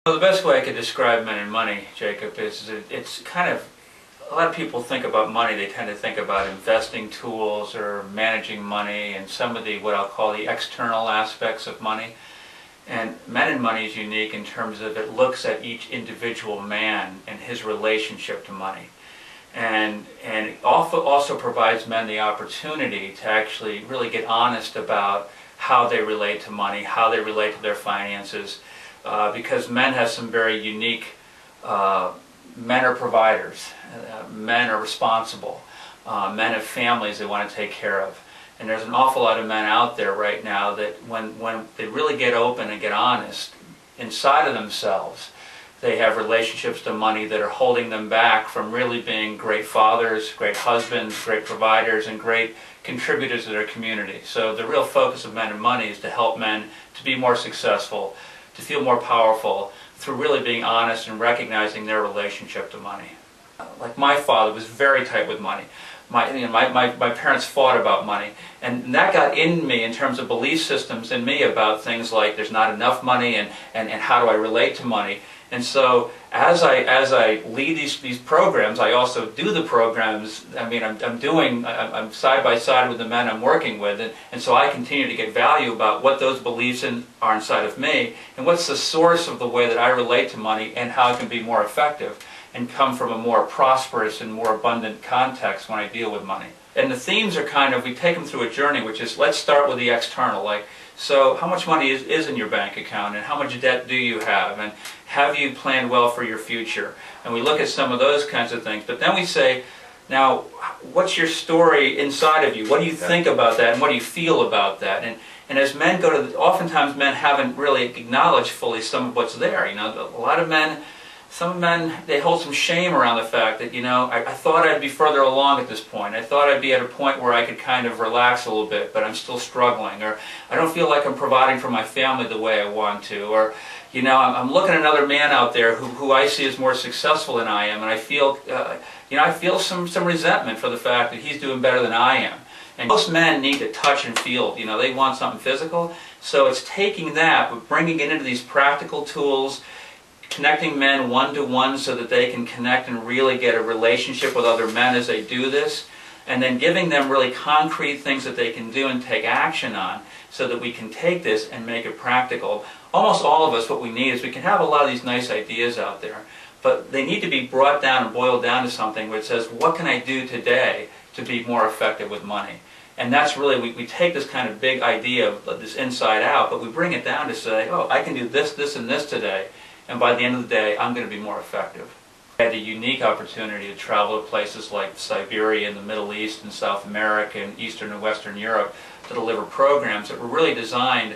Well, the best way I could describe men and money, Jacob, is that it's kind of, a lot of people think about money, they tend to think about investing tools or managing money and some of the, what I'll call the external aspects of money. And men and money is unique in terms of it looks at each individual man and his relationship to money. And it also provides men the opportunity to actually really get honest about how they relate to money, how they relate to their finances, because men have some very unique, men are providers, men are responsible, men have families they want to take care of. And there's an awful lot of men out there right now that when they really get open and get honest inside of themselves, they have relationships to money that are holding them back from really being great fathers, great husbands, great providers, and great contributors to their community. So the real focus of Men and Money is to help men to be more successful, to feel more powerful, through really being honest and recognizing their relationship to money. Like my father was very tight with money. My parents fought about money, and that got in me in terms of belief systems in me about things like there's not enough money and how do I relate to money. And so as I lead these programs, I also do the programs. I mean, I'm side by side with the men I'm working with, and so I continue to get value about what those beliefs are inside of me, and what's the source of the way that I relate to money, and how it can be more effective and come from a more prosperous and more abundant context when I deal with money. And the themes are kind of, we take them through a journey, which is, let's start with the external, like, so how much money is in your bank account, and how much debt do you have, and have you planned well for your future? And we look at some of those kinds of things, but then we say, now, what's your story inside of you? What do you think about that, and what do you feel about that? And as men go to, oftentimes men haven't really acknowledged fully some of what's there. You know, a lot of men, some men, they hold some shame around the fact that, you know, I thought I'd be further along at this point. I thought I'd be at a point where I could kind of relax a little bit, but I'm still struggling. Or I don't feel like I'm providing for my family the way I want to. Or, you know, I'm looking at another man out there who I see as more successful than I am, and I feel, you know, I feel some resentment for the fact that he's doing better than I am. And most men need to touch and feel. You know, they want something physical. So it's taking that, but bringing it into these practical tools, connecting men one-to-one so that they can connect and really get a relationship with other men as they do this, and then giving them really concrete things that they can do and take action on so that we can take this and make it practical. Almost all of us, what we need is, we can have a lot of these nice ideas out there, but they need to be brought down and boiled down to something where it says, what can I do today to be more effective with money? And that's really, we take this kind of big idea of this inside out, but we bring it down to say, oh, I can do this, this, and this today, and by the end of the day, I'm going to be more effective. I had a unique opportunity to travel to places like Siberia and the Middle East and South America and Eastern and Western Europe to deliver programs that were really designed,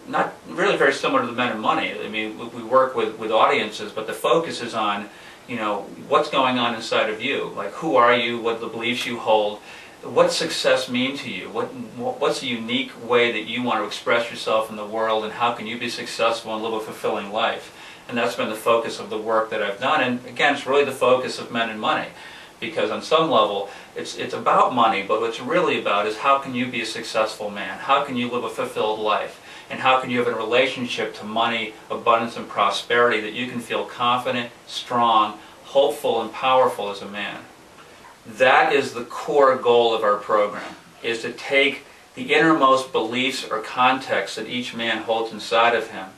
not really very similar to the Men and Money. I mean, we work with audiences, but the focus is on, you know, what's going on inside of you. Like, who are you? What are the beliefs you hold? What's success mean to you? What's the unique way that you want to express yourself in the world, and how can you be successful and live a fulfilling life? And that's been the focus of the work that I've done. And again, it's really the focus of Men and Money, because on some level, it's about money, but what it's really about is, how can you be a successful man? How can you live a fulfilled life? And how can you have a relationship to money, abundance, and prosperity that you can feel confident, strong, hopeful, and powerful as a man? That is the core goal of our program, is to take the innermost beliefs or context that each man holds inside of him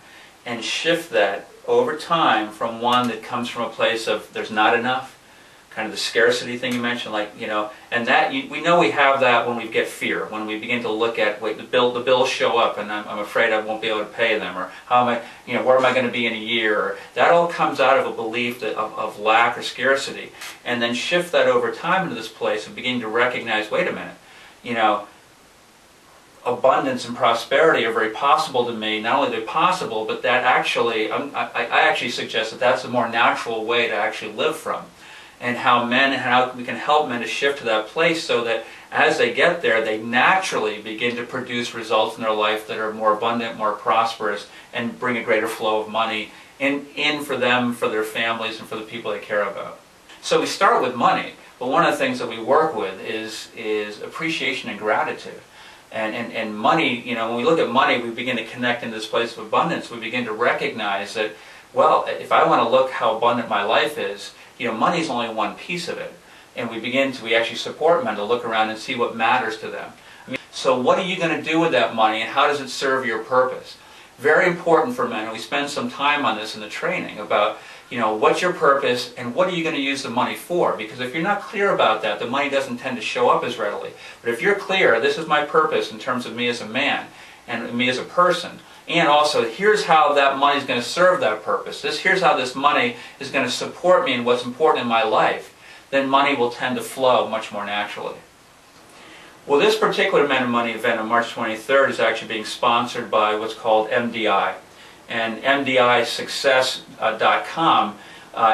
and shift that over time from one that comes from a place of there's not enough, kind of the scarcity thing you mentioned, like, you know, and that we know we have that when we get fear, when we begin to look at, wait, the bills show up and I'm afraid I won't be able to pay them, or how am I, you know, where am I going to be in a year? Or that all comes out of a belief of lack or scarcity, and then shift that over time into this place and begin to recognize, wait a minute, you know, abundance and prosperity are very possible to me. Not only they're possible, but that actually, I actually suggest that that's a more natural way to actually live from. And how we can help men to shift to that place so that as they get there, they naturally begin to produce results in their life that are more abundant, more prosperous, and bring a greater flow of money in for them, for their families, and for the people they care about. So we start with money, but one of the things that we work with is appreciation and gratitude. And money, you know, when we look at money, we begin to connect into this place of abundance. We begin to recognize that well, if I want to look how abundant my life is, money is only one piece of it. And we actually support men to look around and see what matters to them. So what are you going to do with that money, and how does it serve your purpose? Very important for men, and we spend some time on this in the training about, what's your purpose and what are you going to use the money for? Because if you're not clear about that, the money doesn't tend to show up as readily. But if you're clear, this is my purpose in terms of me as a man and me as a person, and also here's how that money is going to serve that purpose. Here's how this money is going to support me in what's important in my life, then money will tend to flow much more naturally. Well, this particular Men and Money event on March 23rd is actually being sponsored by what's called MDI. And MDIsuccess.com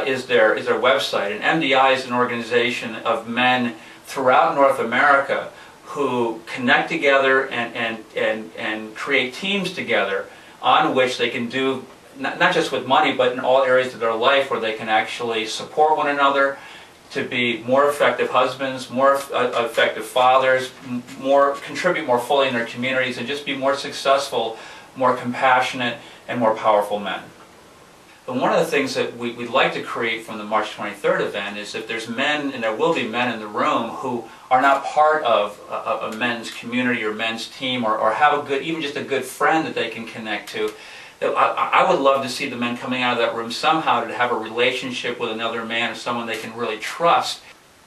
is their website. And MDI is an organization of men throughout North America who connect together and create teams together on which they can do, not just with money, but in all areas of their life where they can actually support one another, to be more effective husbands, more effective fathers, contribute more fully in their communities, and just be more successful, more compassionate, and more powerful men. But one of the things that we'd like to create from the March 23rd event is if there's men, and there will be men in the room, who are not part of a men's community or men's team, or have even just a good friend that they can connect to, I would love to see the men coming out of that room somehow to have a relationship with another man or someone they can really trust.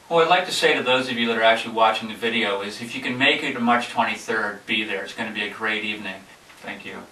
What I'd like to say to those of you that are actually watching the video is if you can make it to March 23rd, be there. It's going to be a great evening. Thank you.